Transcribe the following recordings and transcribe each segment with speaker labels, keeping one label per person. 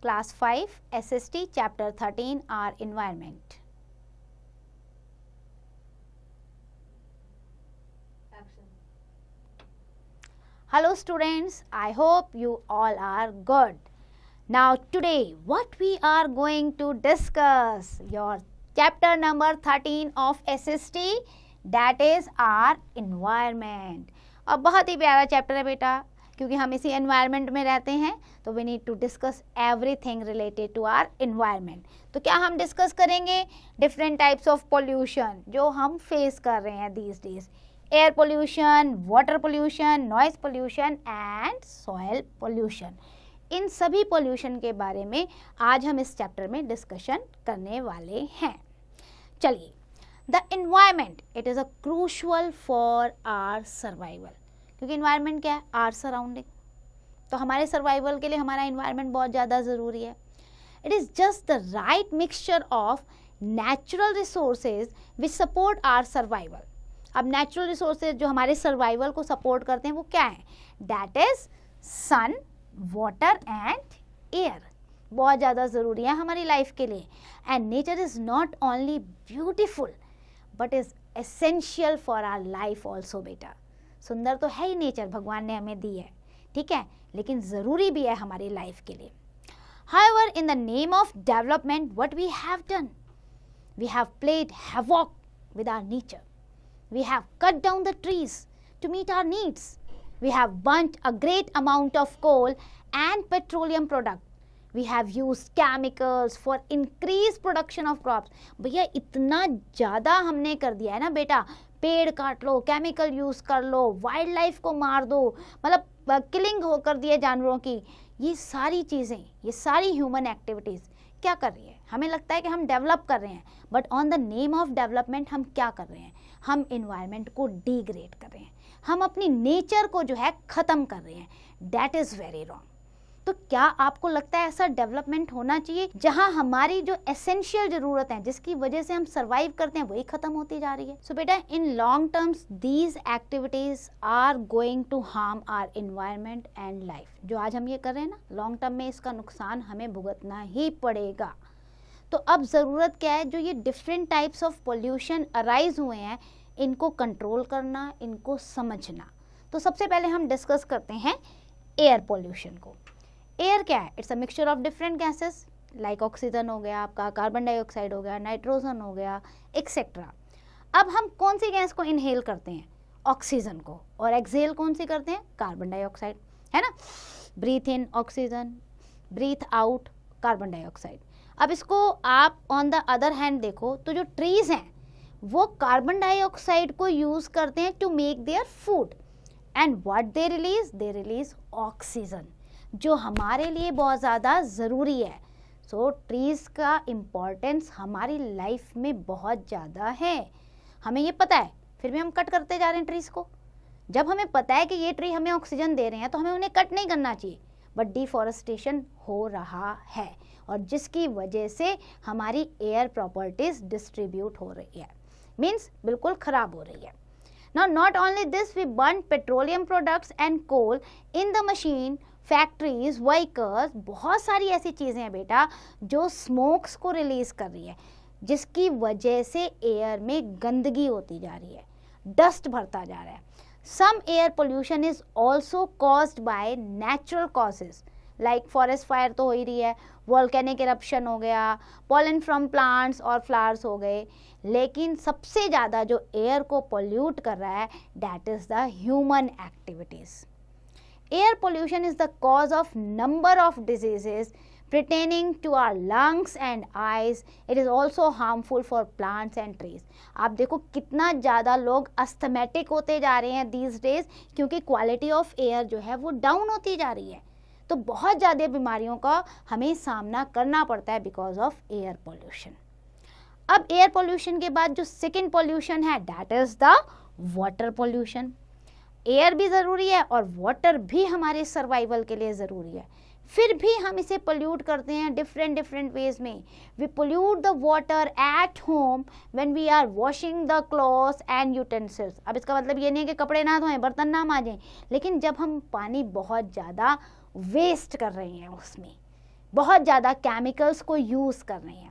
Speaker 1: Class 5 SST Chapter 13 our environment.
Speaker 2: Action.
Speaker 1: Hello students, I hope you all are good. Now today what we are going to discuss your chapter number 13 of SST, that is our environment. और बहुत ही प्यारा chapter है बेटा, क्योंकि हम इसी environment में रहते हैं तो we need to discuss everything related to our environment. तो क्या हम डिस्कस करेंगे डिफरेंट टाइप्स ऑफ पोल्यूशन जो हम फेस कर रहे हैं these days. Air pollution, water pollution, noise pollution and soil pollution. इन सभी पोल्यूशन के बारे में आज हम इस चैप्टर में डिस्कशन करने वाले हैं. चलिए, the environment it is a crucial for our survival. क्योंकि एनवायरनमेंट क्या है? Our surrounding. तो हमारे सर्वाइवल के लिए हमारा एनवायरनमेंट बहुत ज़्यादा ज़रूरी है. It is just the right mixture of natural resources which support our survival. अब नेचुरल रिसोर्सेज जो हमारे सर्वाइवल को सपोर्ट करते हैं वो क्या है? That is sun, water and air. बहुत ज़्यादा ज़रूरी है हमारी लाइफ के लिए. And nature is not only beautiful but is essential for our life also. बेटा, सुंदर तो है ही नेचर, भगवान ने हमें दी है, ठीक है, लेकिन ज़रूरी भी है हमारी लाइफ के लिए. However, in the name of development, what we have done? We have played havoc with our nature. We have cut down the trees to meet our needs. We have burnt a great amount of coal and petroleum product. We have used chemicals for increased production of crops. भैया इतना ज़्यादा हमने कर दिया है ना बेटा. पेड़ काट लो, केमिकल यूज़ कर लो, वाइल्ड लाइफ को मार दो, मतलब किलिंग हो कर दिए जानवरों की. ये सारी चीज़ें, ये सारी ह्यूमन एक्टिविटीज़ क्या कर रही है? हमें लगता है कि हम डेवलप कर रहे हैं, but on the name of development हम क्या कर रहे हैं? हम इन्वायरमेंट को डिग्रेड कर रहे हैं, हम अपनी नेचर को जो है ख़त्म कर रहे हैं. That is very wrong. तो क्या आपको लगता है ऐसा डेवलपमेंट होना चाहिए जहां हमारी जो एसेंशियल ज़रूरत है, जिसकी वजह से हम सर्वाइव करते हैं, वही ख़त्म होती जा रही है? सो बेटा, in long terms these activities are going to harm our environment and life. जो आज हम ये कर रहे हैं ना, लॉन्ग टर्म में इसका नुकसान हमें भुगतना ही पड़ेगा. तो अब ज़रूरत क्या है? जो ये different types of pollution arise हुए हैं, इनको कंट्रोल करना, इनको समझना. तो सबसे पहले हम डिस्कस करते हैं एयर पोल्यूशन को. एयर क्या है? It's a mixture of different gases like oxygen हो गया आपका, कार्बन डाइऑक्साइड हो गया, नाइट्रोजन हो गया, एक्सेट्रा. अब हम कौन सी गैस को इनहेल करते हैं? ऑक्सीजन को. और एक्सहेल कौन सी करते हैं? कार्बन डाइऑक्साइड, है ना. Breathe in oxygen, breathe out carbon dioxide. अब इसको आप ऑन द अदर हैंड देखो तो जो ट्रीज़ हैं वो कार्बन डाइऑक्साइड को यूज़ करते हैं to make their food. And what they release oxygen, जो हमारे लिए बहुत ज़्यादा ज़रूरी है. सो ट्रीज़ का इम्पोर्टेंस हमारी लाइफ में बहुत ज़्यादा है. हमें ये पता है, फिर भी हम कट करते जा रहे हैं ट्रीज़ को. जब हमें पता है कि ये ट्री हमें ऑक्सीजन दे रहे हैं तो हमें उन्हें कट नहीं करना चाहिए, बट डिफॉरेस्टेशन हो रहा है, और जिसकी वजह से हमारी एयर प्रॉपर्टीज़ डिस्ट्रीब्यूट हो रही है, मीन्स बिल्कुल ख़राब हो रही है. Now not only this, we burn petroleum products and coal in the machine, factories, vehicles, बहुत सारी ऐसी चीज़ें हैं बेटा जो स्मोक्स को रिलीज़ कर रही है, जिसकी वजह से एयर में गंदगी होती जा रही है, डस्ट भरता जा रहा है. Some air pollution is also caused by natural causes like forest fire तो हो ही रही है, वोल्केनिक इरप्शन हो गया, पॉलन फ्रॉम प्लांट्स और फ्लावर्स हो गए. लेकिन सबसे ज़्यादा जो एयर को पोल्यूट कर रहा है that is the human activities. Air pollution is the cause of number of diseases pertaining to our lungs and eyes. It is also harmful for plants and trees. आप देखो कितना ज़्यादा लोग अस्थमेटिक होते जा रहे हैं these days, क्योंकि क्वालिटी ऑफ एयर जो है वो डाउन होती जा रही है. तो बहुत ज़्यादा बीमारियों का हमें सामना करना पड़ता है बिकॉज ऑफ एयर पोल्यूशन. अब एयर पोल्यूशन के बाद जो सेकेंड पोल्यूशन है that is the water pollution. Air भी ज़रूरी है और वाटर भी हमारे सर्वाइवल के लिए ज़रूरी है, फिर भी हम इसे पोल्यूट करते हैं डिफरेंट वेज में. We pollute the water at home when we are washing the clothes and utensils. अब इसका मतलब ये नहीं है कि कपड़े ना धोएं, बर्तन ना मांजें, लेकिन जब हम पानी बहुत ज़्यादा वेस्ट कर रहे हैं उसमें, बहुत ज़्यादा केमिकल्स को यूज़ कर रहे हैं।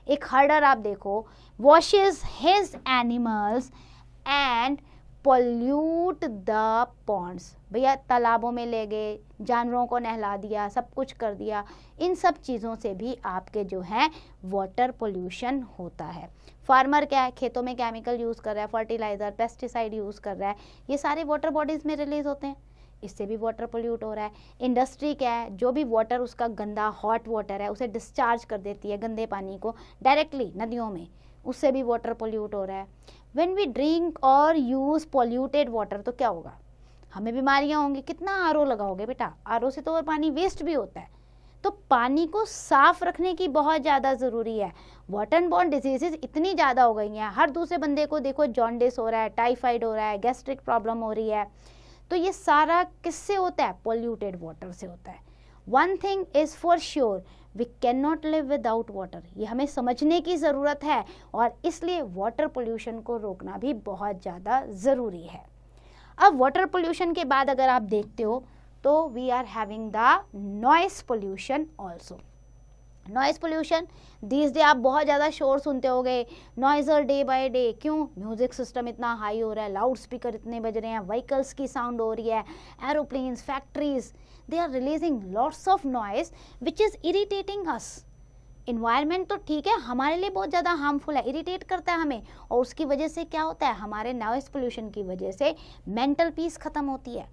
Speaker 1: एक हर्डर आप देखो, washes his animals and pollute the ponds. भैया तालाबों में ले गए, जानवरों को नहला दिया, सब कुछ कर दिया। इन सब चीज़ों से भी आपके जो है वाटर पोल्यूशन होता है। फार्मर क्या है, खेतों में केमिकल यूज़ कर रहा है, फर्टिलाइज़र, पेस्टिसाइड यूज़ कर रहा है, ये सारे वाटर बॉडीज़ में रिलीज होते हैं, इससे भी वाटर पोल्यूट हो रहा है। इंडस्ट्री क्या है, जो भी वाटर उसका गंदा हॉट वाटर है उसे डिस्चार्ज कर देती है, गंदे पानी को डायरेक्टली नदियों में, उससे भी वाटर पोल्यूट हो रहा है। व्हेन वी ड्रिंक और यूज़ पोल्यूटेड वाटर तो क्या होगा, हमें बीमारियां होंगी। कितना आरओ लगाओगे बेटा, आरओ से तो और पानी वेस्ट भी होता है। तो पानी को साफ रखने की बहुत ज़्यादा ज़रूरी है। वाटर बॉर्न डिजीजेज इतनी ज़्यादा हो गई हैं, हर दूसरे बंदे को देखो जॉन्डिस हो रहा है, टाइफाइड हो रहा है, गैस्ट्रिक प्रॉब्लम हो रही है। तो ये सारा किससे होता है, पोल्यूटेड वाटर से होता है। One thing is for sure, we can not live without water, ये हमें समझने की ज़रूरत है, और इसलिए वाटर पोल्यूशन को रोकना भी बहुत ज़्यादा ज़रूरी है। अब वाटर पोल्यूशन के बाद अगर आप देखते हो तो we are having the noise pollution also. Noise pollution, this day आप बहुत ज़्यादा शोर सुनते होगे, नॉइज़र डे बाय डे। क्यों, म्यूज़िक सिस्टम इतना हाई हो रहा है, लाउड स्पीकर इतने बज रहे हैं, व्हीकल्स की साउंड हो रही है, aeroplanes, factories, they are releasing lots of noise which is irritating us. Environment तो ठीक है, हमारे लिए बहुत ज़्यादा हार्मफुल है, इरिटेट करता है हमें, और उसकी वजह से क्या होता है, हमारे नॉइस पोल्यूशन की वजह से मेंटल पीस ख़त्म होती है,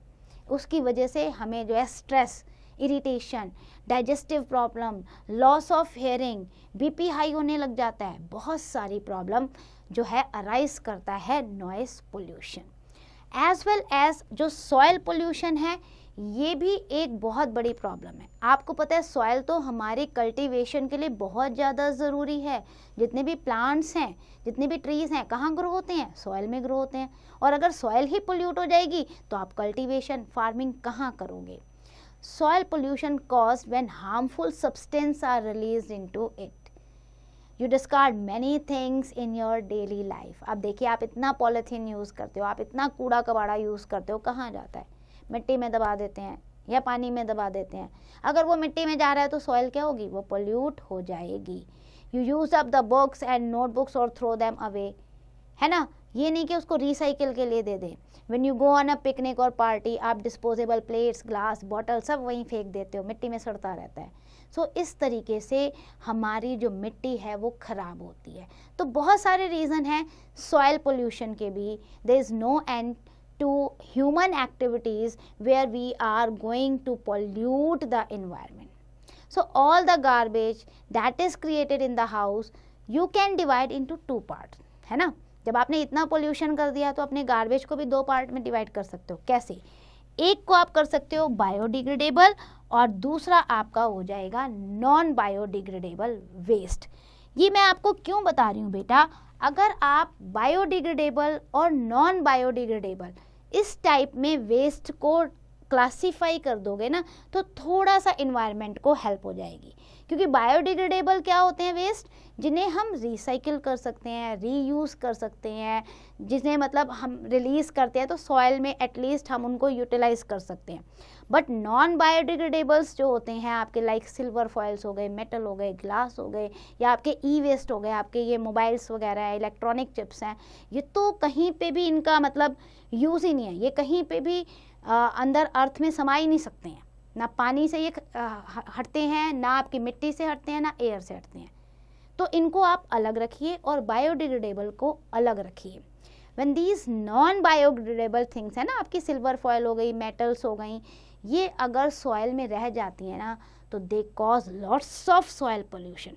Speaker 1: उसकी वजह से हमें जो है stress, irritation, digestive problem, loss of hearing, BP high होने लग जाता है, बहुत सारी प्रॉब्लम जो है अराइज करता है noise pollution. As well as जो सॉइल पोल्यूशन है, ये भी एक बहुत बड़ी प्रॉब्लम है। आपको पता है सॉइल तो हमारी कल्टीवेशन के लिए बहुत ज़्यादा ज़रूरी है। जितने भी प्लांट्स हैं, जितने भी ट्रीज़ हैं, कहाँ ग्रो होते हैं, सॉइल में ग्रो होते हैं। और अगर सॉइल ही पोल्यूट हो जाएगी तो आप कल्टीवेशन, फार्मिंग कहाँ करोगे। Soil pollution caused when harmful substance are released into it. You discard many things in your daily life. अब देखिए, आप इतना पॉलीथीन यूज़ करते हो, आप इतना कूड़ा कबाड़ा यूज़ करते हो, कहाँ जाता है, मिट्टी में दबा देते हैं या पानी में दबा देते हैं। अगर वो मिट्टी में जा रहा है तो सॉइल क्या होगी, वो पोल्यूट हो जाएगी। You use up the books and notebooks और थ्रो देम अवे, है ना, ये नहीं कि उसको रिसाइकिल के लिए दे दें। When you go on a picnic और पार्टी, आप डिस्पोजेबल प्लेट्स, ग्लास, बॉटल सब वहीं फेंक देते हो, मिट्टी में सड़ता रहता है। सो इस तरीके से हमारी जो मिट्टी है वो ख़राब होती है। तो बहुत सारे रीज़न हैं सॉइल पोल्यूशन के भी। There is no end to human activities where we are going to pollute the environment. So all the garbage that is created in the house you can divide into two parts, है ना। जब आपने इतना pollution कर दिया तो अपने garbage को भी दो पार्ट में डिवाइड कर सकते हो। कैसे, एक को आप कर सकते हो बायोडिग्रेडेबल और दूसरा आपका हो जाएगा नॉन बायोडिग्रेडेबल वेस्ट। ये मैं आपको क्यों बता रही हूँ बेटा, अगर आप बायोडिग्रेडेबल और नॉन बायोडिग्रेडेबल इस टाइप में वेस्ट को क्लासीफाई कर दोगे ना तो थोड़ा सा इन्वायरमेंट को हेल्प हो जाएगी। क्योंकि बायोडिग्रेडेबल क्या होते हैं, वेस्ट जिन्हें हम रिसाइकिल कर सकते हैं, रीयूज़ कर सकते हैं, जिन्हें मतलब हम रिलीज़ करते हैं तो सॉइल में एटलीस्ट हम उनको यूटिलाइज कर सकते हैं। बट नॉन बायोडिग्रेडेबल्स जो होते हैं आपके, लाइक सिल्वर फॉइल्स हो गए, मेटल हो गए, ग्लास हो गए, या आपके ई वेस्ट हो गए, आपके ये मोबाइल्स वगैरह है, इलेक्ट्रॉनिक चिप्स हैं, ये तो कहीं पे भी इनका मतलब यूज़ ही नहीं है। ये कहीं पे भी अंदर अर्थ में समा ही नहीं सकते हैं, ना पानी से ये हटते हैं, ना आपकी मिट्टी से हटते हैं, ना एयर से हटते हैं। तो इनको आप अलग रखिए और बायोडिग्रेडेबल को अलग रखिए। When these non biodegradable things है ना, आपकी सिल्वर फॉइल हो गई, मेटल्स हो गई, ये अगर सॉइल में रह जाती है ना तो they cause lots of soil pollution.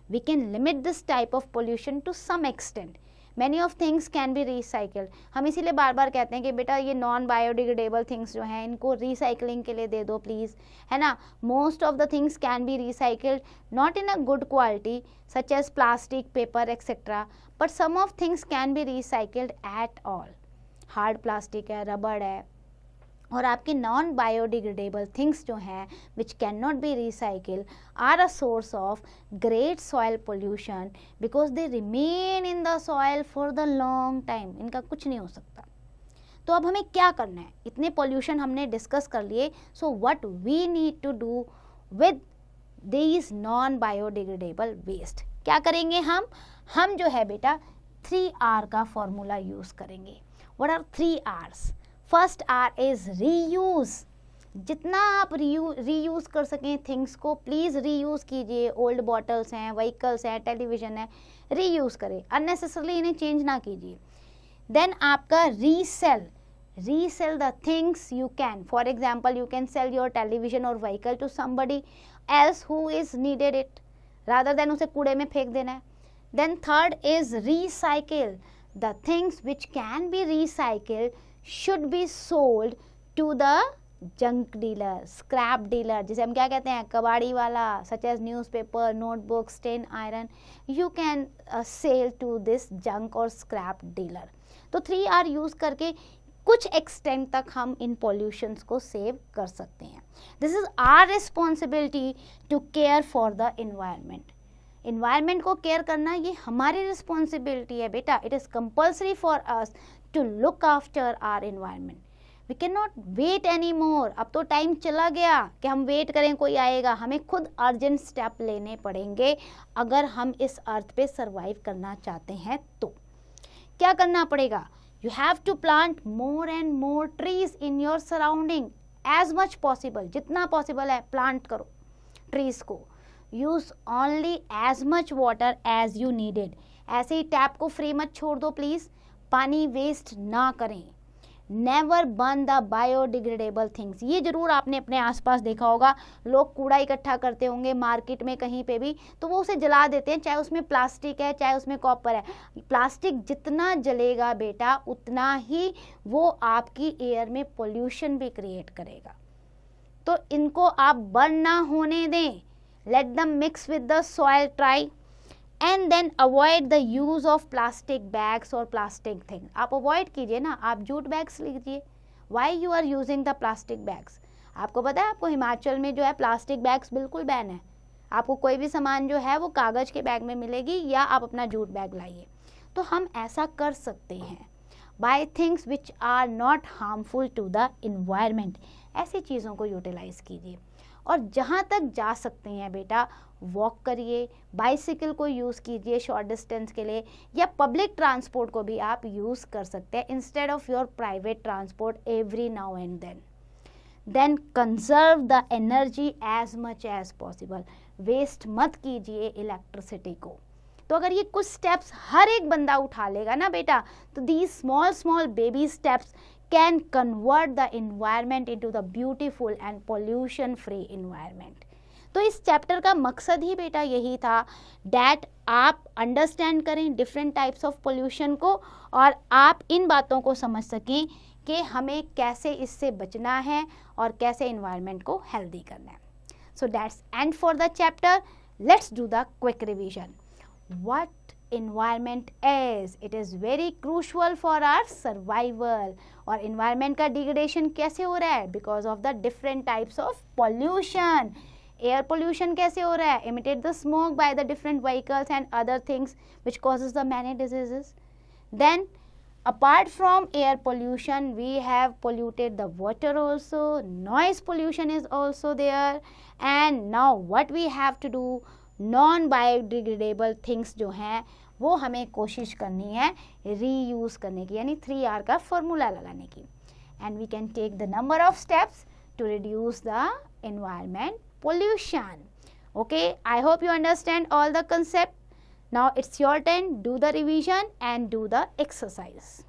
Speaker 1: We can limit this type of pollution to some extent. Many of things can be recycled. हम इसीलिए बार बार कहते हैं कि बेटा ये नॉन बायोडिग्रेडेबल थिंग्स जो हैं इनको रिसाइकलिंग के लिए दे दो प्लीज़, है ना। Most of the things can be recycled, not in a good quality such as plastic, paper etcetera, but some of things can be recycled at all. Hard plastic है, रबड़ है, और आपके नॉन बायोडिग्रेडेबल थिंग्स जो हैं which can not be recycle are a source of great soil pollution because they remain in the soil for the long time. इनका कुछ नहीं हो सकता। तो अब हमें क्या करना है, इतने पोल्यूशन हमने डिस्कस कर लिए। So what we need to do with these non biodegradable waste. क्या करेंगे हम जो है बेटा 3R का फॉर्मूला यूज करेंगे. What are 3 R's? First R is reuse. जितना आप रीयूज़ कर सकें थिंग्स को प्लीज़ रीयूज़ कीजिए. ओल्ड बॉटल्स हैं, व्हीकल्स हैं, टेलीविज़न है, रीयूज़ करें, अननेसेसरली इन्हें चेंज ना कीजिए. देन आपका resell the things you can. For example you can sell your television और vehicle to somebody else who is needed it rather than उसे कूड़े में फेंक देना है. Then third is recycle. The things which can be recycled should be sold to the junk dealer, scrap dealer, जिसे हम क्या कहते हैं, कबाड़ी वाला, such as newspaper, notebook, stain iron, you can sell to this junk और scrap dealer. तो 3R use करके कुछ एक्सटेंट तक हम इन पॉल्यूशंस को सेव कर सकते हैं. This is our responsibility to care for the environment. Environment को केयर करना ये हमारी रिस्पॉन्सिबिलिटी है बेटा. It is compulsory for us to look after our environment. We can not wait any more. अब तो टाइम चला गया कि हम वेट करें कोई आएगा. हमें खुद अर्जेंट स्टेप लेने पड़ेंगे अगर हम इस अर्थ पे सर्वाइव करना चाहते हैं. तो क्या करना पड़ेगा? You have to plant more and more trees in your surrounding as much possible. जितना पॉसिबल है प्लांट करो ट्रीज को. Use only as much water as you needed. ऐसे ही टैप को फ्री मत छोड़ दो प्लीज. पानी वेस्ट ना करें. Never burn the biodegradable things. ये जरूर आपने अपने आसपास देखा होगा, लोग कूड़ा इकट्ठा करते होंगे मार्केट में कहीं पे भी, तो वो उसे जला देते हैं, चाहे उसमें प्लास्टिक है चाहे उसमें कॉपर है. प्लास्टिक जितना जलेगा बेटा उतना ही वो आपकी एयर में पोल्यूशन भी क्रिएट करेगा. तो इनको आप बर्न ना होने दें. Let them mix with the soil try and then avoid the use of plastic bags और प्लास्टिक थिंग. आप अवॉइड कीजिए ना, आप जूट बैग्स लीजिए. Why you are using the plastic bags? आपको पता है आपको हिमाचल में जो है प्लास्टिक बैग्स बिल्कुल बैन है. आपको कोई भी सामान जो है वो कागज़ के बैग में मिलेगी या आप अपना जूट बैग लाइए. तो हम ऐसा कर सकते हैं. Buy things which are not harmful to the environment. ऐसी चीज़ों को यूटिलाइज कीजिए. और जहाँ तक जा सकते हैं बेटा वॉक करिए, बाइसिकल को यूज़ कीजिए शॉर्ट डिस्टेंस के लिए, या पब्लिक ट्रांसपोर्ट को भी आप यूज़ कर सकते हैं instead of your private transport every now and then. Then conserve the energy as much as possible. Waste मत कीजिए इलेक्ट्रिसिटी को. तो अगर ये कुछ स्टेप्स हर एक बंदा उठा लेगा ना बेटा, तो these small baby steps can convert the environment into the beautiful and pollution free environment. तो इस चैप्टर का मकसद ही बेटा यही था डैट आप अंडरस्टैंड करें डिफरेंट टाइप्स ऑफ पोल्यूशन को और आप इन बातों को समझ सकें कि हमें कैसे इससे बचना है और कैसे इन्वायरमेंट को हेल्दी करना है. So that's and for the chapter. Let's do the quick revision. What environment is? It is very crucial for our survival. और environment का degradation कैसे हो रहा है? Because of the different types of pollution. Air pollution कैसे हो रहा है? Emitted the smoke by the different vehicles and other things which causes the many diseases. Then apart from air pollution we have polluted the water also. Noise pollution is also there. And now what we have to do, non biodegradable things जो हैं वो हमें कोशिश करनी है reuse करने की, यानी 3R का फॉर्मूला लगाने की. And we can take the number of steps to reduce the environment pollution. Okay, I hope you understand all the concept. Now it's your turn. Do the revision and do the exercise.